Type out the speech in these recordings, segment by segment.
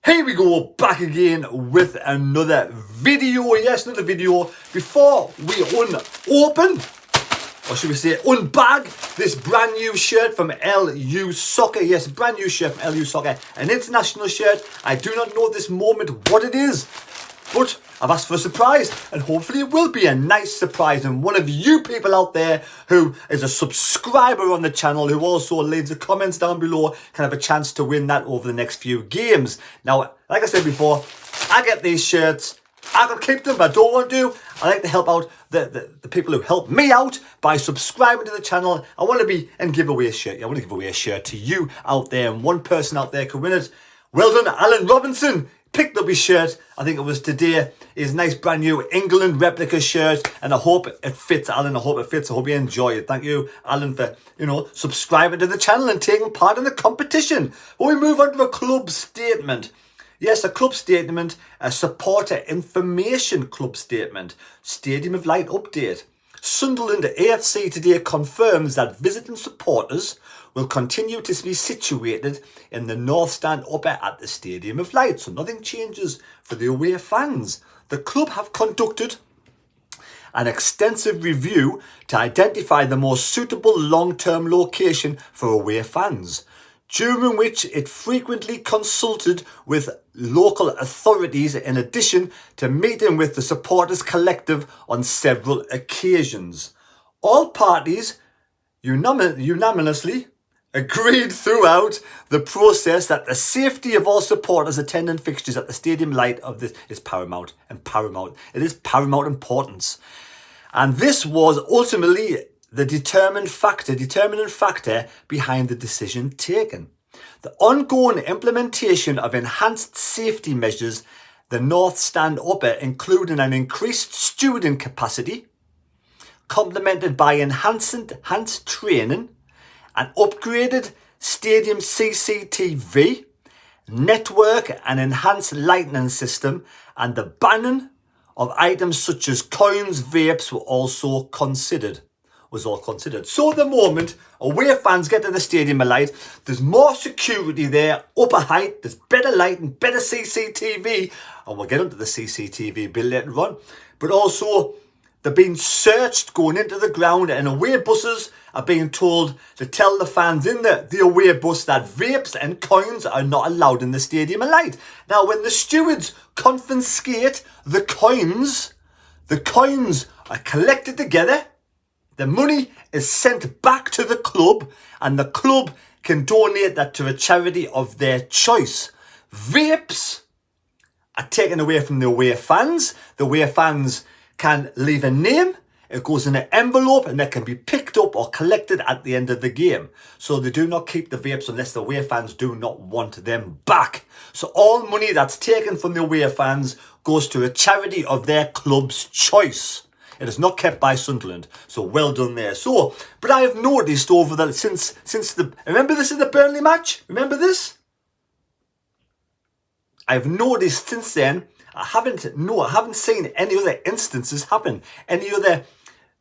Here we go, back again with another video. Yes, another video. Before we open, or should we say unbag, this brand new shirt from LU Soccer. Yes, brand new shirt from LU Soccer. An international shirt. I do not know at this moment what it is, but I've asked for a surprise, and hopefully it will be a nice surprise. And one of you people out there who is a subscriber on the channel, who also leaves the comments down below, can have a chance to win that over the next few games. Now, like I said before, I get these shirts. I can keep them, but I don't want to. I like to help out the people who help me out by subscribing to the channel. I want to be and give away a shirt. I want to give away a shirt to you out there, and one person out there could win it. Well done, Alan Robinson. Picked up his shirt, I think it was today, his nice brand new England replica shirt, and I hope it fits, Alan. I hope it fits. I hope you enjoy it. Thank you, Alan, for, subscribing to the channel and taking part in the competition. When we move on to a club statement. Yes, a club statement, a supporter information club statement. Stadium of Light update. Sunderland AFC today confirms that visiting supporters will continue to be situated in the North Stand upper at the Stadium of Light. So nothing changes for the away fans. The club have conducted an extensive review to identify the most suitable long-term location for away fans, during which it frequently consulted with local authorities in addition to meeting with the supporters collective on several occasions. All parties unanimously agreed throughout the process that the safety of all supporters attending fixtures at the Stadium Light of this is paramount. It is paramount importance. And this was ultimately the determining factor behind the decision taken. The ongoing implementation of enhanced safety measures, the North Stand upper, including an increased stewarding capacity, complemented by enhanced training, an upgraded stadium CCTV, network and enhanced lighting system, and the banning of items such as coins, vapes were all considered. So at the moment, away fans get to the Stadium of Light, there's more security there, upper height, there's better lighting, better CCTV, and we'll get onto the CCTV bit later on, but also they're being searched going into the ground, and away buses are being told to tell the fans in the away bus that vapes and coins are not allowed in the Stadium of Light. Now, when the stewards confiscate the coins are collected together, the money is sent back to the club, and the club can donate that to a charity of their choice. Vapes are taken away from the away fans. The away fans can leave a name. It goes in an envelope, and that can be picked up or collected at the end of the game. So they do not keep the vapes unless the away fans do not want them back. So all money that's taken from the away fans goes to a charity of their club's choice. It is not kept by Sunderland. So well done there. So, but I have noticed over the since the, remember this is the Burnley match? Remember this? I've noticed since then, I haven't seen any other instances happen. Any other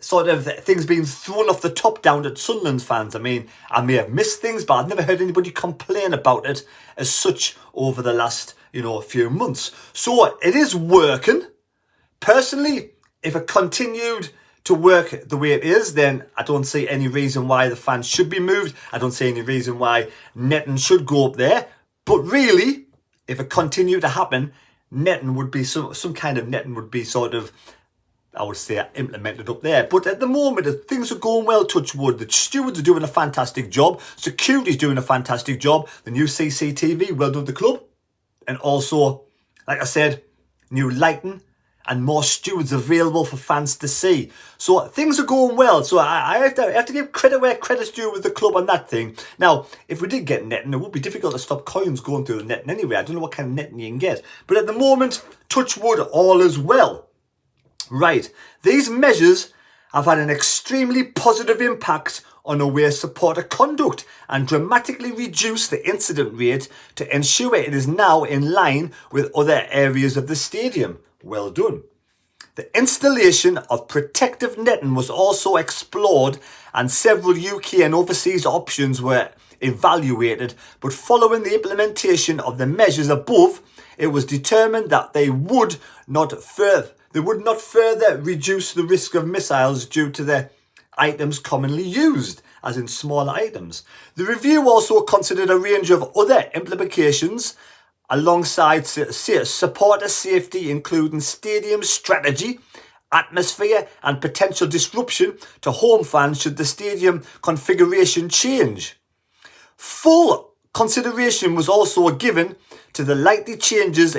sort of things being thrown off the top down at Sunderland fans. I mean, I may have missed things, but I've never heard anybody complain about it as such over the last, few months. So it is working. Personally, if it continued to work the way it is, then I don't see any reason why the fans should be moved. I don't see any reason why netting should go up there. But really, if it continued to happen, netting would be some kind of netting would be sort of, I would say, implemented up there. But at the moment, things are going well, touch wood. The stewards are doing a fantastic job. Security's doing a fantastic job. The new CCTV, well done to the club. And also, like I said, new lighting and more stewards available for fans to see. So things are going well. So I have to give credit where credit's due with the club on that thing. Now, if we did get netting, it would be difficult to stop coins going through the netting anyway. I don't know what kind of netting you can get. But at the moment, touch wood, all is well. Right, these measures have had an extremely positive impact on away supporter conduct and dramatically reduced the incident rate to ensure it is now in line with other areas of the stadium. Well done. The installation of protective netting was also explored, and several UK and overseas options were evaluated, but following the implementation of the measures above, it was determined that they would not further reduce the risk of missiles due to their items commonly used, as in smaller items. The review also considered a range of other implications alongside supporter safety, including stadium strategy, atmosphere and potential disruption to home fans should the stadium configuration change. Full consideration was also given to the likely changes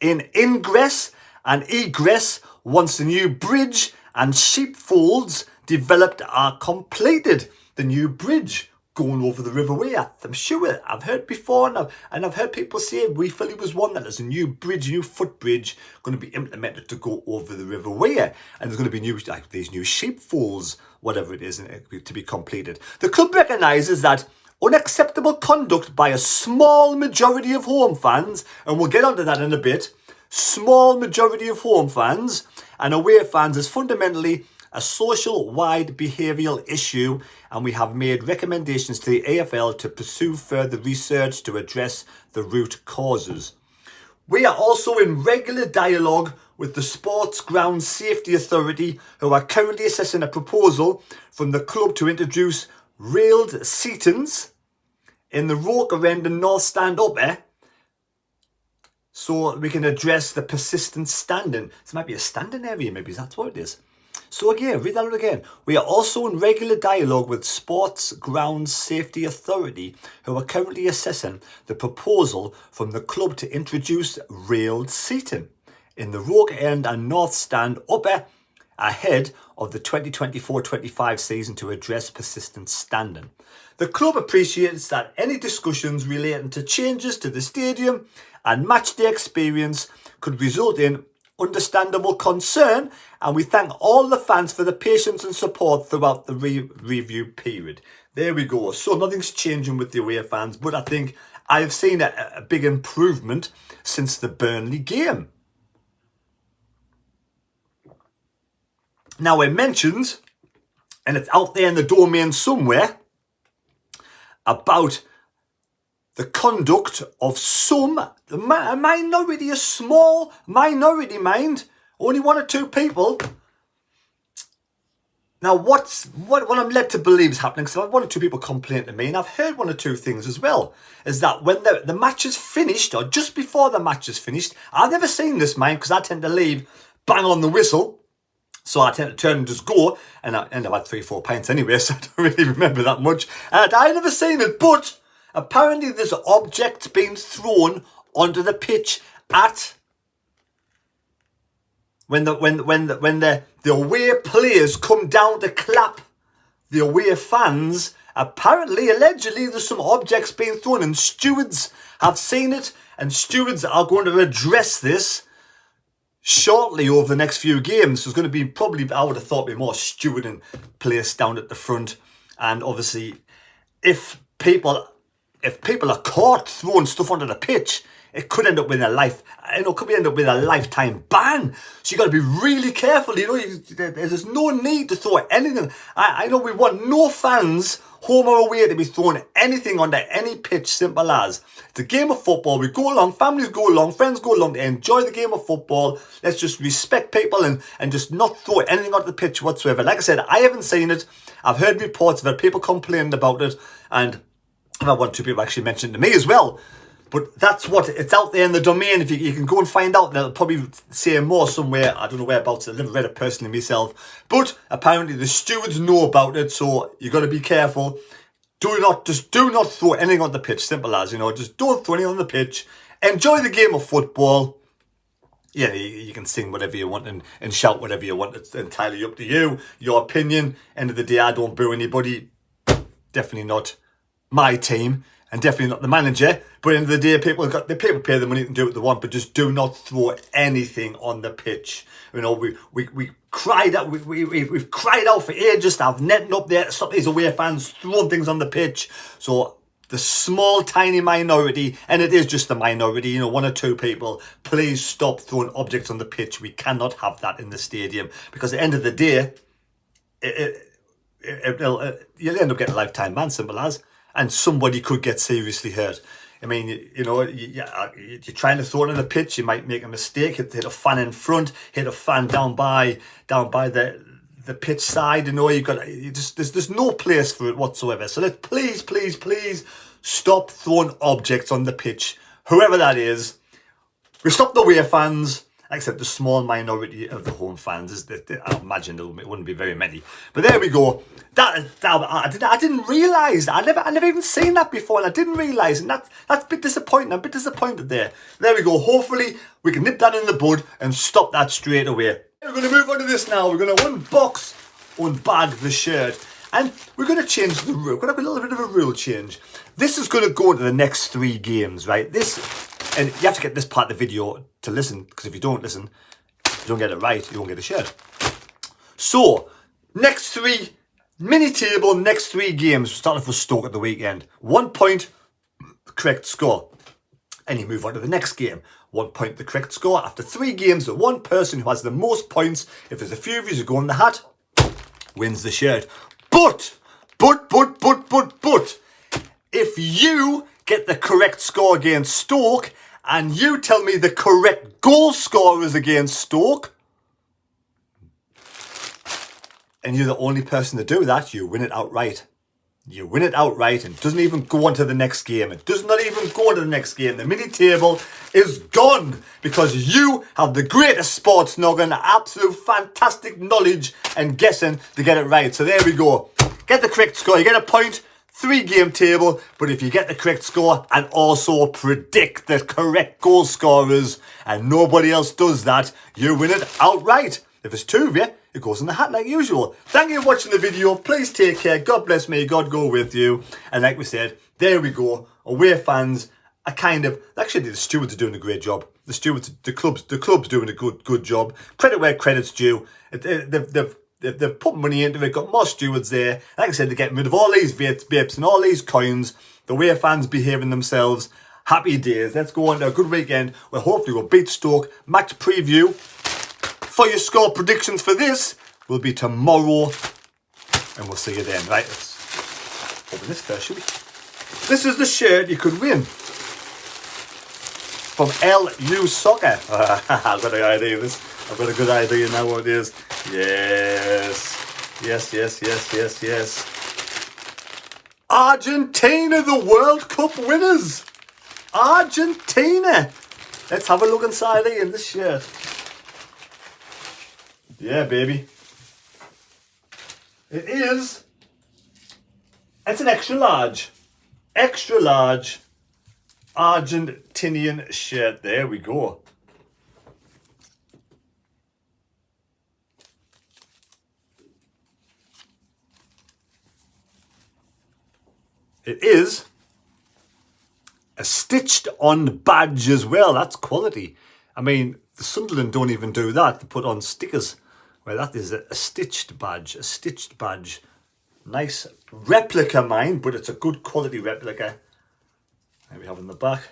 in ingress and egress once the new bridge and sheepfolds developed are completed. The new bridge going over the River Wye, I'm sure I've heard before, and I've heard people say Wayfilly was one, that there's a new bridge, new footbridge going to be implemented to go over the River Wye, and there's going to be new, like these new sheepfolds, whatever it is, to be completed. The club recognises that unacceptable conduct by a small majority of home fans, and we'll get onto that in a bit, small majority of home fans and away fans is fundamentally a social-wide behavioural issue, and we have made recommendations to the AFL to pursue further research to address the root causes. We are also in regular dialogue with the Sports Ground Safety Authority, who are currently assessing a proposal from the club to introduce railed seatings in the Roker End and North Stand upper, so we can address the persistent standing. This might be a standing area, maybe that's what it is. So again, read that again. We are also in regular dialogue with Sports Ground Safety Authority, who are currently assessing the proposal from the club to introduce railed seating in the Roker End and North Stand upper ahead of the 2024-25 season to address persistent standing. The club appreciates that any discussions relating to changes to the stadium and matchday experience could result in understandable concern, and we thank all the fans for the patience and support throughout the review period. There we go. So nothing's changing with the away fans, but I think I've seen a big improvement since the Burnley game. Now it mentions, and it's out there in the domain somewhere, about the conduct of some minority, a small minority, mind, only one or two people. Now, what I'm led to believe is happening, because I've had one or two people complain to me, and I've heard one or two things as well, is that when the match is finished, or just before the match is finished, I've never seen this, mind, because I tend to leave bang on the whistle. So I tend to turn and just go, and I end up at 3-4 pints anyway, so I don't really remember that much. And I've never seen it, but apparently there's objects being thrown onto the pitch at when the away players come down to clap the away fans. Apparently, allegedly, there's some objects being thrown, and stewards have seen it, and stewards are going to address this shortly over the next few games. There's going to be probably, I would have thought, be more stewarding placed down at the front, and obviously, if people are caught throwing stuff onto the pitch, it could end up with a lifetime ban. So you got to be really careful. There's no need to throw anything. I know we want no fans, home or away, to be throwing anything onto any pitch. Simple as. It's a game of football. We go along, families go along, friends go along to enjoy the game of football. Let's just respect people and just not throw anything onto the pitch whatsoever. Like I said, I haven't seen it. I've heard reports of it, people complaining about it, and I've had one or two people actually mentioned to me as well. But that's what, it's out there in the domain. If you can go and find out, they'll probably say more somewhere. I don't know whereabouts. I've never read it personally myself. But apparently the stewards know about it, so you got to be careful. Do not throw anything on the pitch. Simple as, just don't throw anything on the pitch. Enjoy the game of football. Yeah, you can sing whatever you want and shout whatever you want. It's entirely up to you. Your opinion. End of the day, I don't boo anybody. Definitely not my team. And definitely not the manager. But at the end of the day, people pay the money to do what they want, but just do not throw anything on the pitch. We cried out. We've cried out for ages to have netting up there to stop these away fans throwing things on the pitch. So the small, tiny minority, and it is just a minority, one or two people, please stop throwing objects on the pitch. We cannot have that in the stadium, because at the end of the day, you'll end up getting a lifetime ban, simple as. And somebody could get seriously hurt. I mean, you're trying to throw it on the pitch, you might make a mistake, hit a fan in front, hit a fan down by the pitch side. There's no place for it whatsoever. So let's please stop throwing objects on the pitch, whoever that is. We stop the away fans, except the small minority of the home fans. I imagine it wouldn't be very many. But there we go. I didn't realise. I never even seen that before, and I didn't realise. And that's a bit disappointing. I'm a bit disappointed there. There we go. Hopefully we can nip that in the bud and stop that straight away. We're going to move on to this now. We're going to unbag the shirt. And we're going to change the rule. We're going to have a little bit of a rule change. This is going to go to the next 3 games, right? And you have to get this part of the video to listen, because if you don't listen, you don't get it right, you won't get a shirt. So, next 3, mini table, next 3 games, starting off with Stoke at the weekend. 1 point, correct score. And you move on to the next game. 1 point, the correct score. After 3 games, the one person who has the most points, if there's a few of you who go in the hat, wins the shirt. But, if you get the correct score against Stoke, and you tell me the correct goal scorers against Stoke, and you're the only person to do that, you win it outright. You win it outright, and it doesn't even go on to the next game. It does not even go on to the next game. The mini table is gone because you have the greatest sports noggin, absolute fantastic knowledge and guessing to get it right. So there we go. Get the correct score. You get a point. 3 game table, but if you get the correct score and also predict the correct goal scorers and nobody else does that, you win it outright. If there's 2 of you, it goes in the hat like usual. Thank you for watching the video. Please take care. God bless me. God go with you. And like we said, there we go. Away fans are actually the stewards are doing a great job. The club's doing a good job. Credit where credit's due. They've put money into it, got more stewards there. Like I said, they're getting rid of all these vapes and all these coins. The away fans behaving themselves. Happy days. Let's go on to a good weekend where hopefully we'll beat Stoke. Match preview for your score predictions for this will be tomorrow. And we'll see you then. Right, let's open this first, shall we? This is the shirt you could win from LU Soccer. I've got an idea of this. I've got a good idea now what it is. Yes. Argentina, the World Cup winners. Argentina. Let's have a look inside here in this shirt. Yeah, baby. It's an extra large. Extra large Argentinian shirt. There we go. It is a stitched on badge as well. That's quality. I mean, the Sunderland don't even do that. They put on stickers. Well, that is a stitched badge. A stitched badge. Nice replica, mine, but it's a good quality replica. There we have in the back.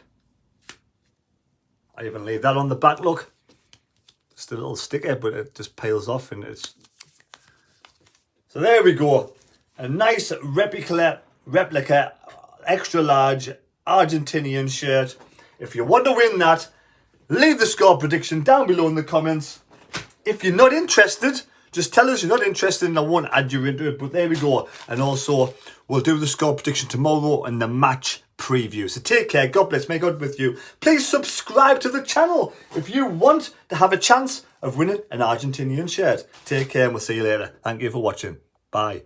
I even leave that on the back, look. Just a little sticker, but it just peels off and it's... So there we go. A nice replica extra large Argentinian shirt. If you want to win that, leave the score prediction down below in the comments. If you're not interested, just tell us you're not interested and I won't add you into it. But there we go. And also, we'll do the score prediction tomorrow and the match preview. So take care. God bless. May God with you. Please subscribe to the channel if you want to have a chance of winning an Argentinian shirt. Take care and we'll see you later. Thank you for watching. Bye.